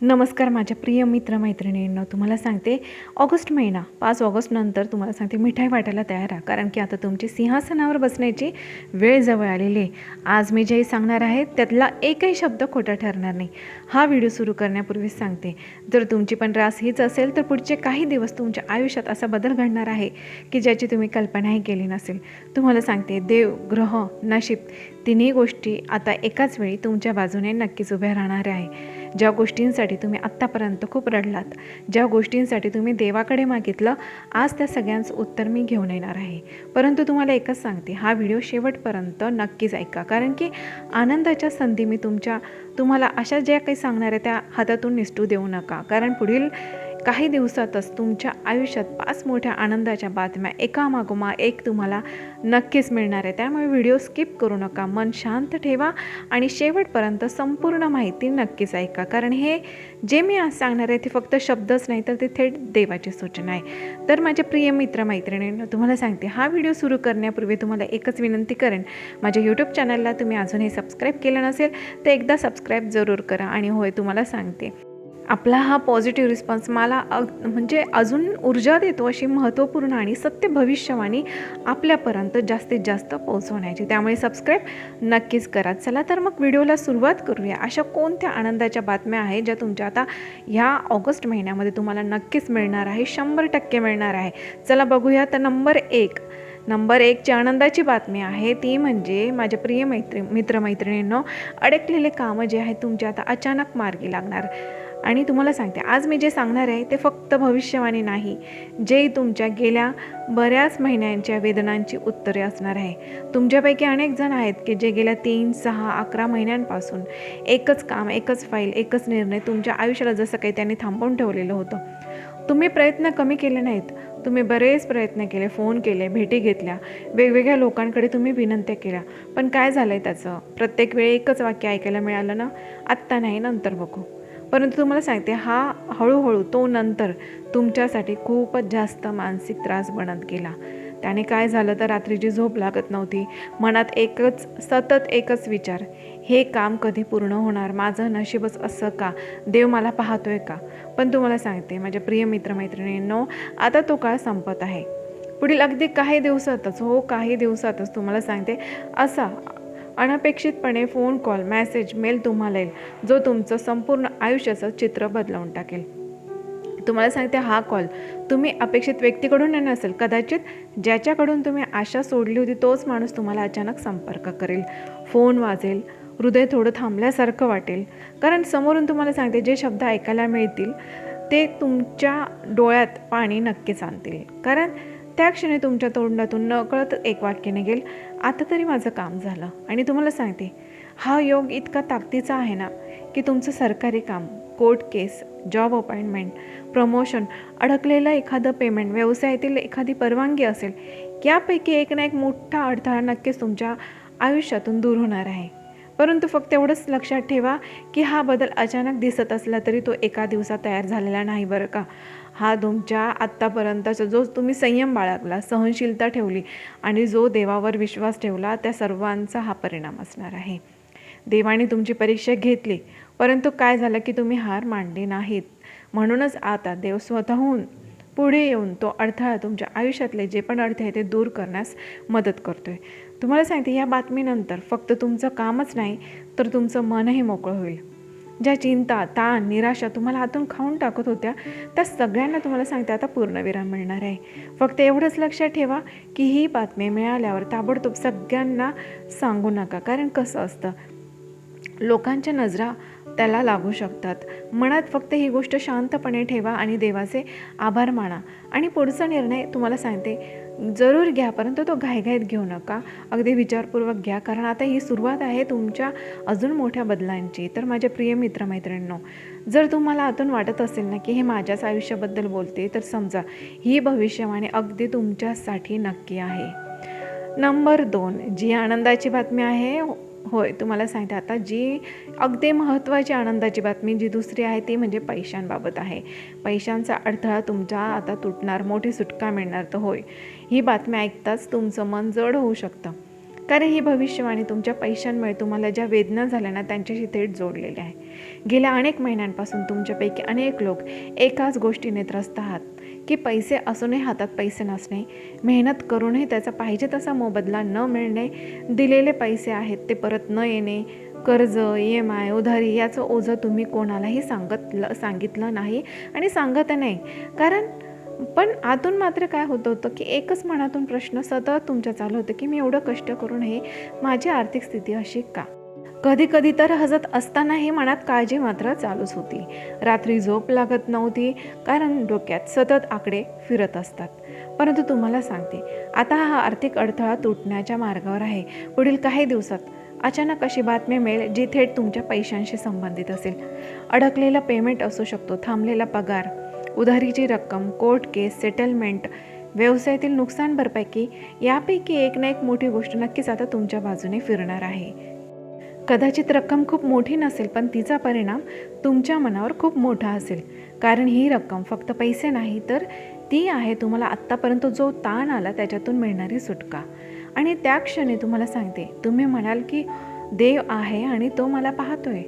नमस्कार माझ्या प्रिय मित्रमैत्रिणींनो, तुम्हाला सांगते ऑगस्ट महिना 5 ऑगस्टनंतर तुम्हाला सांगते मिठाई वाटायला तयार आहे, कारण की आता तुमची सिंहासनावर बसण्याची वेळ जवळ आलेली आहे. आज मी जे सांगणार आहे त्यातला एकही शब्द खोटा ठरणार नाही. हा व्हिडिओ सुरू करण्यापूर्वीच सांगते, जर तुमची पण रास हीच असेल तर पुढचे काही दिवस तुमच्या आयुष्यात असा बदल घडणार आहे की ज्याची तुम्ही कल्पनाही केली नसेल. तुम्हाला सांगते देव, ग्रह, नशीब तिन्ही गोष्टी आता एकाच वेळी तुमच्या बाजूने नक्कीच उभ्या राहणार आहे. ज्या गोष्टींसाठी तुम्ही आत्तापर्यंत खूप रडलात, ज्या गोष्टींसाठी तुम्ही देवाकडे मागितलं, आज त्या सगळ्यांचं उत्तर मी घेऊन येणार आहे. परंतु तुम्हाला एकच सांगते, हा व्हिडिओ शेवटपर्यंत नक्कीच ऐका, कारण की आनंदाच्या संधी मी तुम्हाला अशा ज्या काही सांगणार आहे त्या हातातून निसटू देऊ नका, कारण पुढील काही दिवसातच तुमच्या आयुष्यात 5 मोठ्या आनंदाच्या बातम्या एकामागोमाग एक तुम्हाला नक्कीच मिळणार आहे. त्यामुळे व्हिडिओ स्किप करू नका, मन शांत ठेवा आणि शेवटपर्यंत संपूर्ण माहिती नक्कीच ऐका, कारण हे जे मी आज सांगणार आहे ते फक्त शब्दच नाही तर ते थेट देवाची सूचना आहे. तर माझे प्रिय मित्रमैत्रिणींनो, तुम्हाला सांगते, हा व्हिडिओ सुरू करण्यापूर्वी तुम्हाला एकच विनंती करेन, माझ्या यूट्यूब चॅनलला तुम्ही अजूनही सबस्क्राईब केलं नसेल तर एकदा सबस्क्राईब जरूर करा. आणि होय, तुम्हाला सांगते, आपला हा पॉझिटिव्ह रिस्पॉन्स मला म्हणजे अजून ऊर्जा देतो, अशी महत्त्वपूर्ण आणि सत्य भविष्यवाणी आपल्यापर्यंत जास्तीत जास्त पोहोचवण्याची. त्यामुळे सबस्क्राईब नक्कीच करा. चला तर मग व्हिडिओला सुरुवात करूया. अशा कोणत्या आनंदाच्या बातम्या आहेत ज्या तुमच्या आता ह्या ऑगस्ट महिन्यामध्ये तुम्हाला नक्कीच मिळणार आहे, 100% मिळणार आहे. चला बघूया. तर नंबर एकची आनंदाची बातमी आहे ती म्हणजे माझ्या प्रिय मित्रमैत्रिणींनो, अडकलेले कामं जे आहेत तुमचे आता अचानक मार्गी लागणार. आणि तुम्हाला सांगते, आज मी जे सांगणार आहे ते फक्त भविष्यवाणी नाही, जे तुमच्या गेल्या बऱ्याच महिन्यांच्या वेदनांची उत्तरे असणार आहे. तुमच्यापैकी अनेक जण आहेत की जे गेल्या 3, 6, 11 महिन्यांपासून एकच काम, एकच फाईल, एकच निर्णय तुमच्या आयुष्याला जसं काही त्यांनी थांबवून ठेवलेलं होतं. तुम्ही प्रयत्न कमी केले नाहीत, तुम्ही बरेच प्रयत्न केले, फोन केले, भेटी घेतल्या, वेगवेगळ्या लोकांकडे तुम्ही विनंत्या केल्या, पण काय झालं आहे त्याचं? प्रत्येक वेळी एकच वाक्य ऐकायला मिळालं ना, आत्ता नाही, नंतर बघू. परंतु तुम्हाला सांगते, हा हळूहळू तो नंतर तुमच्यासाठी खूपच जास्त मानसिक त्रास बनत गेला. त्याने काय झालं तर रात्रीची झोप लागत नव्हती, मनात सतत एकच विचार, हे काम कधी पूर्ण होणार, माझं नशीबच असं का, देव मला पाहतोय का? पण तुम्हाला सांगते माझ्या प्रिय मित्रमैत्रिणींनो, आता तो काळ संपत आहे. पुढील अगदी काही दिवसातच तुम्हाला सांगते, असा अनपेक्षितपणे फोन कॉल, मेसेज, मेल तुम्हाला येईल, जो तुमचं संपूर्ण आयुष्याचं चित्र बदलवून टाकेल. तुम्हाला सांगते, हा कॉल तुम्ही अपेक्षित व्यक्तीकडून नसेल, कदाचित ज्याच्याकडून तुम्ही आशा सोडली होती तोच माणूस तुम्हाला अचानक संपर्क करेल. फोन वाजेल, हृदय थोडं थांबल्यासारखं वाटेल, कारण समोरून तुम्हाला सांगते जे शब्द ऐकायला मिळतील ते तुमच्या डोळ्यात पाणी नक्कीच आणतील, कारण त्या क्षणी तुमच्या तोंडातून नकळत एक वाक्य निघेल, आता तरी माझं काम झालं. आणि तुम्हाला सांगते, हा योग इतका ताकदीचा आहे ना की तुमचं सरकारी काम, कोर्ट केस, जॉब अपॉइंटमेंट, प्रमोशन, अडकलेलं एखादं पेमेंट, व्यवसायातील एखादी परवानगी असेल, यापैकी एक ना एक मोठा अडथळा नक्कीच तुमच्या आयुष्यातून दूर होणार आहे. परंतु फक्त एवढंच लक्षात ठेवा की हा बदल अचानक दिसत असला तरी तो एका दिवसात तयार झालेला नाही बरं का. हा तुमच्या आत्तापर्यंतचा जो तुम्ही संयम बाळगला, सहनशीलता ठेवली आणि जो देवावर विश्वास ठेवला, त्या सर्वांचा हा परिणाम असणार आहे. देवाने तुमची परीक्षा घेतली, परंतु काय झालं की तुम्ही हार मानली नाहीत. म्हणूनच आता देव स्वतःहून पुढे येऊन तो अडथळा, तुमच्या आयुष्यातले जे पण अडथळे आहेत ते दूर करण्यास मदत करतोय. तुम्हाला सांगते, या बातमीनंतर फक्त तुमचं कामच नाही तर तुमचं मनही मोकळं होईल. ज्या चिंता, ताण, निराशा तुम्हाला आतून खाऊन टाकत होत्या, त्या सगळ्यांना तुम्हाला सांगते आता पूर्णविराम मिळणार आहे. फक्त एवढंच लक्षात ठेवा की ही बातमी मिळाल्यावर ताबडतोब सगळ्यांना सांगू नका, कारण कसं असतं, लोकांच्या नजरा त्याला लागू शकतात. मनात फक्त ही गोष्ट शांतपणे ठेवा आणि देवाचे आभार माना आणि पुढचा निर्णय तुम्हाला सांगते जरूर घ्या, परंतु तो घाईघाईत घेऊ नका, अगदी विचारपूर्वक घ्या, कारण आता ही सुरुवात आहे तुमच्या अजून मोठ्या बदलांची. तर माझ्या प्रिय मित्रमैत्रिणींनो, जर तुम्हाला आतून वाटत असेल ना की हे माझ्याच आयुष्याबद्दल बोलते, तर समजा ही भविष्यवाणी अगदी तुमच्यासाठी नक्की आहे. नंबर 2, जी आनंदाची बातमी आहे, होय तुम्हाला सांगते, आता जी अगदी महत्त्वाची आनंदाची बातमी जी दुसरी आहे ती म्हणजे पैशांबाबत आहे. पैशांचा अडथळा तुमचा आता तुटणार, मोठी सुटका मिळणार. तर होय, ही बातमी ऐकताच तुमचं मन जड होऊ शकतं. कारण ही भविष्यवाणी तुमच्या पैशांमुळे तुम्हाला ज्या वेदना झाल्या ना त्यांच्याशी थेट जोडलेल्या आहे. गेल्या अनेक महिन्यांपासून तुमच्यापैकी अनेक लोक एकाच गोष्टीने त्रस्त आहात की पैसे असूनही हातात पैसे नसणे, मेहनत करूनही त्याचा पाहिजे तसा मोबदला न मिळणे, दिलेले पैसे आहेत ते परत न येणे, कर्ज, EMI, उधारी याचं ओझं तुम्ही कोणालाही सांगितलं नाही आणि सांगत नाही. पण आतून मात्र काय होतं की एकच मनातून प्रश्न सतत तुमच्या चालू होतं की मी एवढं कष्ट करूनही माझी आर्थिक स्थिती अशी का? कधी कधी तर हसत असतानाही मनात काळजी मात्र चालूच होती. रात्री झोप लागत नव्हती कारण डोक्यात सतत आकडे फिरत असतात. परंतु तुम्हाला सांगते, आता हा आर्थिक अडथळा तुटण्याच्या मार्गावर आहे. पुढील काही दिवसात अचानक अशी बातमी मिळेल जी थेट तुमच्या पैशांशी संबंधित असेल. अडकलेला पेमेंट असू शकतो, थांबलेला पगार, उधारीची रक्कम, कोर्ट केस, सेटलमेंट, व्यवसायातील नुकसान भरपाई, यापैकी एक ना एक मोठी गोष्ट नक्कीच आता तुमच्या बाजूने फिरणार आहे. कदाचित रक्कम खूप मोठी नसेल पण तिचा परिणाम तुमच्या मनावर खूप मोठा असेल. कारण ही रक्कम फक्त पैसे नाही तर ती आहे तुम्हाला आत्तापर्यंत जो ताण आला त्याच्यातून मिळणारी सुटका. आणि त्या क्षणी तुम्हाला सांगते, तुम्ही म्हणाल की देव आहे आणि तो मला पाहतोय.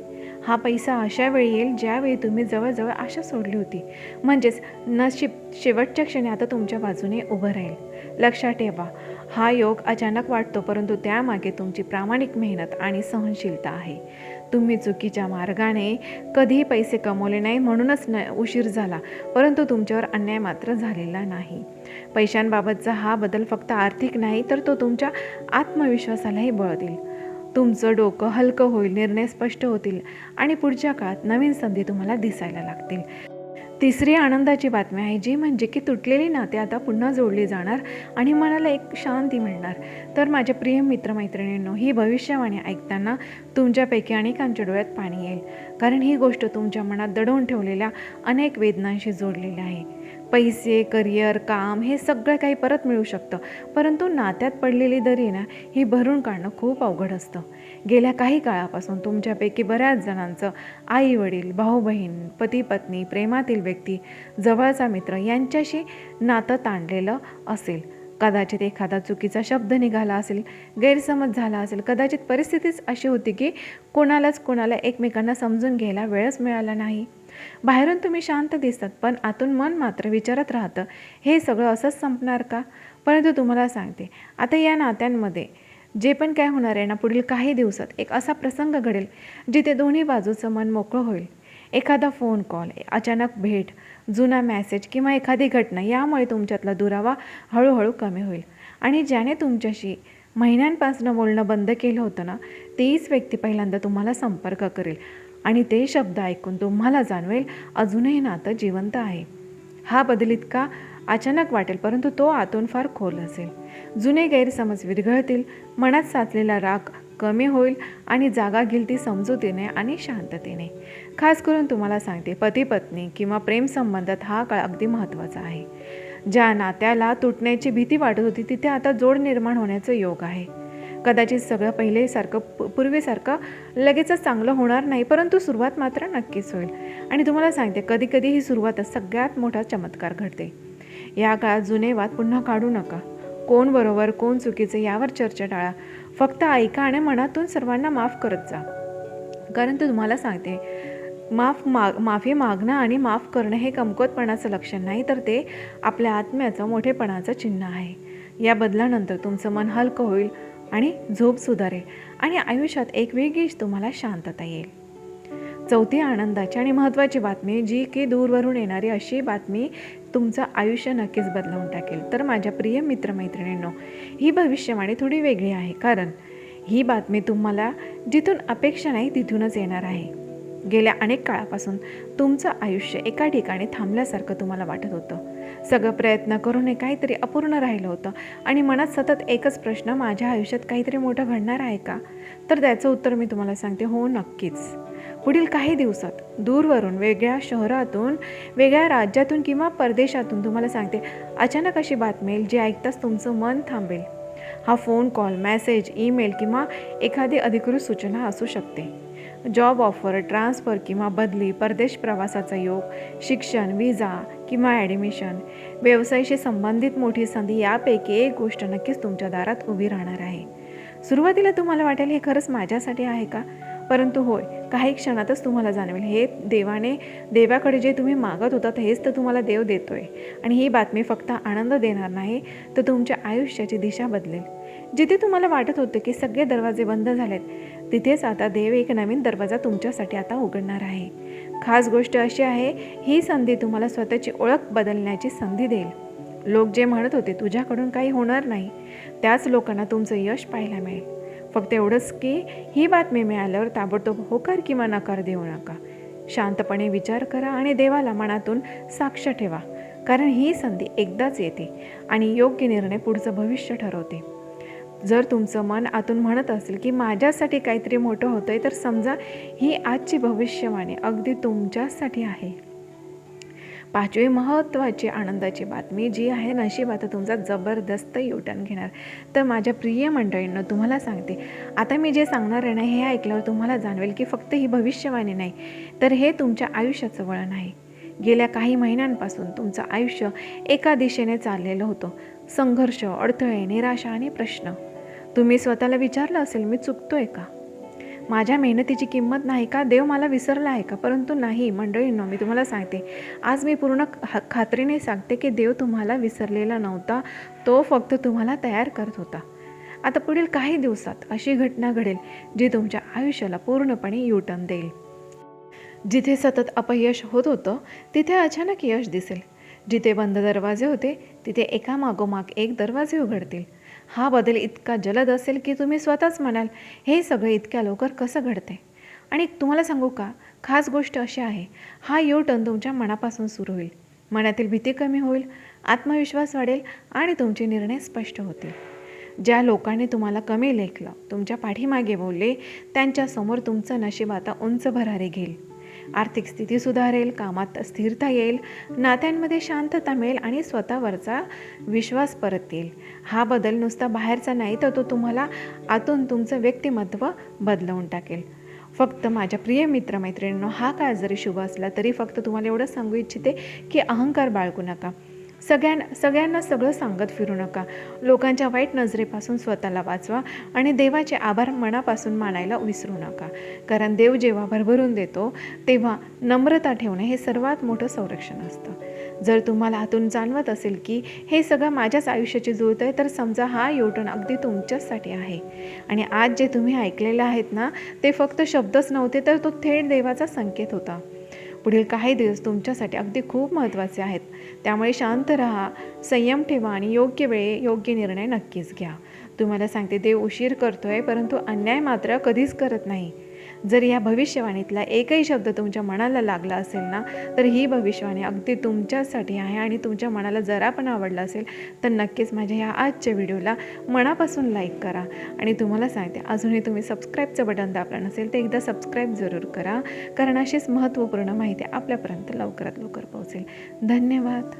हा पैसा अशा वेळी येईल ज्यावेळी तुम्ही जवळजवळ आशा सोडली होती. म्हणजेच नशीब शेवटच्या क्षणी आता तुमच्या बाजूने उभं राहील. लक्षात ठेवा, हा योग अचानक वाटतो परंतु त्यामागे तुमची प्रामाणिक मेहनत आणि सहनशीलता आहे. तुम्ही चुकीच्या मार्गाने कधीही पैसे कमवले नाही म्हणूनच उशीर झाला, परंतु तुमच्यावर अन्याय मात्र झालेला नाही. पैशांबाबतचा हा बदल फक्त आर्थिक नाही तर तो तुमच्या आत्मविश्वासालाही बळ देईल. तुमचं डोकं हलकं होईल, निर्णय स्पष्ट होतील आणि पुढच्या काळात नवीन संधी तुम्हाला दिसायला लागतील. तिसरी आनंदाची बातमी आहे जी म्हणजे की तुटलेली नाते आता पुन्हा जोडली जाणार आणि मनाला एक शांती मिळणार. तर माझ्या प्रिय मित्रमैत्रिणींनो, ही भविष्यवाणी ऐकताना तुमच्यापैकी अनेकांच्या डोळ्यात पाणी येईल. कारण ही गोष्ट तुमच्या मनात दडवून ठेवलेल्या अनेक वेदनांशी जोडलेली आहे. पैसे, करिअर, काम हे सगळं काही परत मिळू शकतं, परंतु नात्यात पडलेली दरी ना ही भरून काढणं खूप अवघड असतं. गेल्या काही काळापासून तुमच्यापैकी बऱ्याच जणांचं आई वडील, भाऊ बहीण, पती पत्नी, प्रेमातील व्यक्ती, जवळचा मित्र यांच्याशी नातं ताणलेलं असेल. कदाचित एखादा चुकीचा शब्द निघाला असेल, गैरसमज झाला असेल, कदाचित परिस्थितीच अशी होती की कोणाला एकमेकांना समजून घ्यायला वेळच मिळाला नाही. बाहेरून तुम्ही शांत दिसतात पण आतून मन मात्र विचारत राहतं, हे सगळं असंच संपणार का? परंतु तुम्हाला सांगते, आता या नात्यांमध्ये जे पण काय होणार आहे ना, पुढील काही दिवसात एक असा प्रसंग घडेल जिथे दोन्ही बाजूचं मन मोकळं होईल. एखादा फोन कॉल, अचानक भेट, जुना मेसेज किंवा एखादी घटना यामुळे तुमच्यातला दुरावा हळूहळू कमी होईल. आणि ज्याने तुमच्याशी महिन्यांपासून बोलणं बंद केलं होतं ना, तीच व्यक्ती पहिल्यांदा तुम्हाला संपर्क करेल आणि ते शब्द ऐकून तुम्हाला जाणवेल अजूनही नातं जिवंत आहे. हा बदल इतका अचानक वाटेल परंतु तो आतून फार खोल असेल. जुने गैरसमज विरघळतील, मनात साचलेला राग कमी होईल आणि जागा घेईल ती समजुतीने आणि शांततेने. खास करून तुम्हाला सांगते, पती पत्नी किंवा प्रेमसंबंधात हा काळ अगदी महत्त्वाचा आहे. ज्या नात्याला तुटण्याची भीती वाटत होती तिथे आता जोड निर्माण होण्याचं योग आहे. कदाचित सगळं पूर्वीसारखं लगेचच चांगलं होणार नाही, परंतु सुरुवात मात्र नक्कीच होईल. आणि तुम्हाला सांगते, कधी कधी ही सुरुवातच सगळ्यात मोठा चमत्कार घडते. या काळात जुने वाद पुन्हा काढू नका. कोण बरोबर कोण चुकीचं यावर चर्चा टाळा. फक्त ऐका आणि मनातून सर्वांना माफ करत जा. कारण तुम्हाला सांगते, माफी मागणं आणि माफ करणं हे कमकुवतपणाचं लक्षण नाही तर ते आपल्या आत्म्याचं मोठेपणाचं चिन्ह आहे. या बदलानंतर तुमचं मन हलकं होईल आणि झोप सुधारेल आणि आयुष्यात एक वेगळीच तुम्हाला शांतता येईल. चौथी आनंदाची आणि महत्त्वाची बातमी, जी की दूरवरून येणारी अशी बातमी तुमचं आयुष्य नक्कीच बदलवून टाकेल. तर माझ्या प्रिय मित्रमैत्रिणींनो, ही भविष्यवाणी थोडी वेगळी आहे कारण ही बातमी तुम्हाला जिथून अपेक्षा नाही तिथूनच येणार आहे. गेल्या अनेक काळापासून तुमचं आयुष्य एका ठिकाणी थांबल्यासारखं तुम्हाला वाटत होतं. सगळं प्रयत्न करूनही काहीतरी अपूर्ण राहिलं होतं आणि मनात सतत एकच प्रश्न, माझ्या आयुष्यात काहीतरी मोठं घडणार आहे का? तर त्याचं उत्तर मी तुम्हाला सांगते, हो नक्कीच. पुढील काही दिवसात दूरवरून, वेगळ्या शहरातून, वेगळ्या राज्यातून किंवा परदेशातून तुम्हाला सांगते अचानक अशी बातमी येईल जी ऐकताच तुमचं मन थांबेल. हा फोन कॉल, मेसेज, ईमेल किंवा एखादी अधिकृत सूचना असू शकते. जॉब ऑफर, ट्रान्सफर किंवा बदली, परदेश प्रवासाचा योग, शिक्षण, विजा किंवा ॲडमिशन, व्यवसायाशी संबंधित मोठी संधी यापैकी एक गोष्ट नक्कीच तुमच्या दारात उभी राहणार आहे. सुरुवातीला तुम्हाला वाटेल हे खरंच माझ्यासाठी आहे का, परंतु होय, काही क्षणातच तुम्हाला जाणवेल हे देवाकडे जे तुम्ही मागत होतात हेच तर तुम्हाला देव देतोय. आणि ही बातमी फक्त आनंद देणार नाही, तर तुमच्या आयुष्याची दिशा बदलेल. जिथे तुम्हाला वाटत होतं की सगळे दरवाजे बंद झालेत, तिथेच आता देव एक नवीन दरवाजा तुमच्यासाठी आता उघडणार आहे. खास गोष्ट अशी आहे, ही संधी तुम्हाला स्वतःची ओळख बदलण्याची संधी देईल. लोक जे म्हणत होते तुझ्याकडून काही होणार नाही, त्याच लोकांना तुमचं यश पाहायला मिळेल. फक्त एवढंच की ही बातमी मिळाल्यावर ताबडतोब होकार किंवा नकार देऊ नका. शांतपणे विचार करा आणि देवाला मनातून साक्ष ठेवा, कारण ही संधी एकदाच येते आणि योग्य निर्णय पुढचं भविष्य ठरवते. जर तुमचं मन आतून म्हणत असेल की माझ्यासाठी काहीतरी मोठं होतंय, तर समजा ही आजची भविष्यवाणी अगदी तुमच्यासाठी आहे. पाचवी महत्त्वाची आनंदाची बातमी जी आहे, नशीब आता तुमचा जबरदस्त युटर्न घेणार. तर माझ्या प्रिय मंडळींना तुम्हाला सांगते, आता मी जे सांगणार आहे ना, हे ऐकल्यावर तुम्हाला जाणवेल की फक्त ही भविष्यवाणी नाही, तर हे तुमच्या आयुष्याचं वळण आहे. गेल्या काही महिन्यांपासून तुमचं आयुष्य एका दिशेने चाललेलं होतं. संघर्ष, अडथळे, निराशा आणि प्रश्न. तुम्ही स्वतःला विचारलं असेल, मी चुकतोय का? माझ्या मेहनतीची किंमत नाही का? देव मला विसरला आहे का? परंतु नाही मंडळींनो, मी तुम्हाला सांगते, आज मी पूर्ण खात्रीने सांगते की देव तुम्हाला विसरलेला नव्हता, तो फक्त तुम्हाला तयार करत होता. आता पुढील काही दिवसात अशी घटना घडेल जी तुमच्या आयुष्याला पूर्णपणे युटर्न देईल. जिथे सतत अपयश होत होतं, तिथे अचानक यश दिसेल. जिथे बंद दरवाजे होते, तिथे एकामागोमाग एक दरवाजे उघडतील. हा बदल इतका जलद असेल की तुम्ही स्वतःच म्हणाल, हे सगळं इतक्या लवकर कसं घडते? आणि तुम्हाला सांगू का, खास गोष्ट अशी आहे, हा युटर्न तुमच्या मनापासून सुरू होईल. मनातील भीती कमी होईल, आत्मविश्वास वाढेल आणि तुमचे निर्णय स्पष्ट होतील. ज्या लोकांनी तुम्हाला कमी लेखलं, तुमच्या पाठीमागे बोलले, त्यांच्यासमोर तुमचं नशीब आता उंच भरारी घेईल. आर्थिक स्थिती सुधारेल, कामात स्थिरता येईल, नात्यांमध्ये शांतता मिळेल आणि स्वतःवरचा विश्वास परत येईल. हा बदल नुसता बाहेरचा नाही, तर तो तुम्हाला आतून तुमचं व्यक्तिमत्व बदलवून टाकेल. फक्त माझ्या प्रिय मित्रमैत्रिणींनो, हा काळ जरी शुभ असला तरी फक्त तुम्हाला एवढं सांगू इच्छिते की अहंकार बाळगू नका. सगळ्यांना सगळं सांगत फिरू नका. लोकांच्या वाईट नजरेपासून स्वतःला वाचवा आणि देवाचे आभार मनापासून मानायला विसरू नका. कारण देव जेव्हा भरभरून देतो, तेव्हा नम्रता ठेवणे हे सर्वात मोठं संरक्षण असतं. जर तुम्हाला आतून जाणवत असेल की हे सगळं माझ्याच आयुष्याची जुळत आहे, तर समजा हा युटर्न अगदी तुमच्याचसाठी आहे. आणि आज जे तुम्ही ऐकलेलं आहेत ना, ते फक्त शब्दच नव्हते, तर तो थेट देवाचा संकेत होता. पुढील काही दिवस तुमच्यासाठी अगदी खूप महत्त्वाचे आहेत. त्यामुळे शांत राहा, संयम ठेवा आणि योग्य वेळी योग्य निर्णय नक्कीच घ्या. तुम्हाला सांगते, देव उशीर करतोय, परंतु अन्याय मात्र कधीच करत नाही. जर या भविष्यवाणीतला एकही शब्द तुमच्या मनाला लागला असेल ना, तर ही भविष्यवाणी अगदी तुमच्यासाठी आहे. आणि तुमच्या मनाला जरा पण आवडलं असेल तर नक्कीच माझ्या ह्या आजच्या व्हिडिओला मनापासून लाईक करा. आणि तुम्हाला सांगते, अजूनही तुम्ही सबस्क्राईबचं बटन दाबलं नसेल तर एकदा सबस्क्राईब जरूर करा, कारण अशीच महत्त्वपूर्ण माहिती आपल्यापर्यंत लवकरात लवकर पोहोचेल. धन्यवाद.